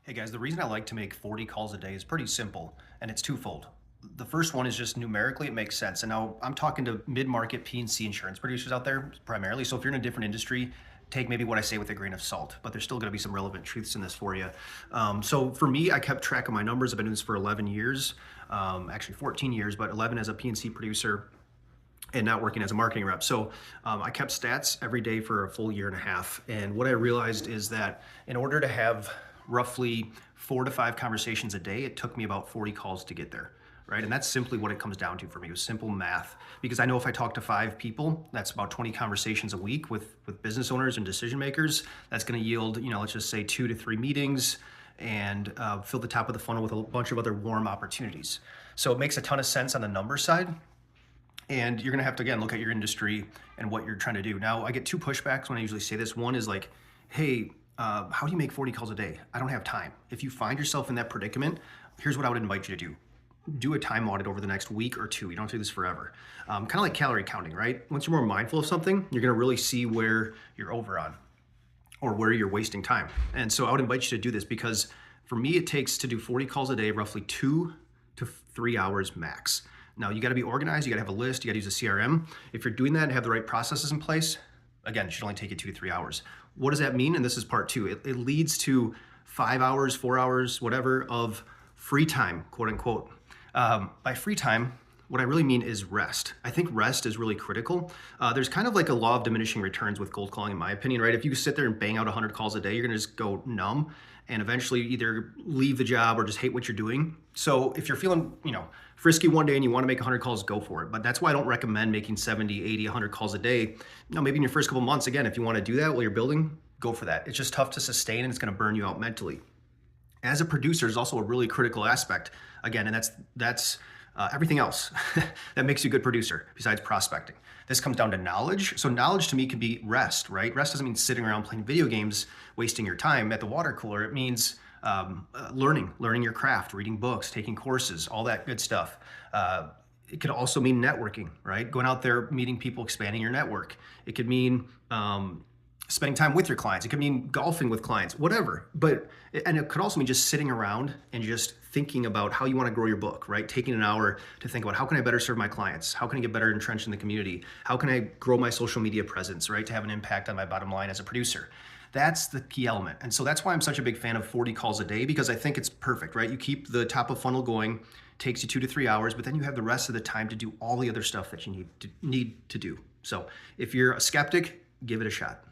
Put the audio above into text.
Hey guys, the reason I like to make 40 calls a day is pretty simple, and it's twofold. The first one is just numerically it makes sense. And now I'm talking to mid-market P&C insurance producers out there primarily. So if you're in a different industry, take maybe what I say with a grain of salt, but there's still going to be some relevant truths in this for you. So for me, I kept track of my numbers. I've been doing this for 11 years, actually 14 years, but 11 as a P&C producer and not working as a marketing rep. So I kept stats every day for a full year and a half. And what I realized is that in order to have roughly 4 to 5 conversations a day, it took me about 40 calls to get there. Right. And that's simply what it comes down to for me. It was simple math, because I know if I talk to 5 people, that's about 20 conversations a week with business owners and decision makers. That's going to yield, let's just say 2 to 3 meetings and fill the top of the funnel with a bunch of other warm opportunities. So it makes a ton of sense on the number side. And you're going to have to, again, look at your industry and what you're trying to do. Now, I get 2 pushbacks when I usually say this. One is like, hey, how do you make 40 calls a day? I don't have time. If you find yourself in that predicament, here's what I would invite you to do. Do a time audit over the next week or two. You don't have to do this forever. Kind of like calorie counting, right? Once you're more mindful of something, you're going to really see where you're over on or where you're wasting time. And so I would invite you to do this, because for me, it takes to do 40 calls a day, roughly 2 to 3 hours max. Now, you got to be organized. You got to have a list. You got to use a CRM. If you're doing that and have the right processes in place, again, it should only take you 2 to 3 hours. What does that mean? And this is part two. It leads to 5 hours, 4 hours, whatever, of free time, quote unquote. By free time, what I really mean is rest. I think rest is really critical. There's kind of like a law of diminishing returns with cold calling, in my opinion, right? If you sit there and bang out 100 calls a day, you're going to just go numb and eventually either leave the job or just hate what you're doing. So if you're feeling, frisky one day and you want to make 100 calls, go for it. But that's why I don't recommend making 70, 80, 100 calls a day. Maybe in your first couple months, again, if you want to do that while you're building, go for that. It's just tough to sustain and it's going to burn you out mentally. As a producer is also a really critical aspect, again, and that's everything else that makes you a good producer besides prospecting. This comes down to knowledge. So knowledge to me can be rest, right? Rest doesn't mean sitting around playing video games, wasting your time at the water cooler. It means learning your craft, reading books, taking courses, all that good stuff. It could also mean networking, right? Going out there, meeting people, expanding your network. It could mean spending time with your clients. It could mean golfing with clients, whatever. And it could also mean just sitting around and just thinking about how you want to grow your book, right? Taking an hour to think about, how can I better serve my clients? How can I get better entrenched in the community? How can I grow my social media presence, right? To have an impact on my bottom line as a producer. That's the key element. And so that's why I'm such a big fan of 40 calls a day, because I think it's perfect, right? You keep the top of funnel going, takes you 2 to 3 hours, but then you have the rest of the time to do all the other stuff that you need to do. So if you're a skeptic, give it a shot.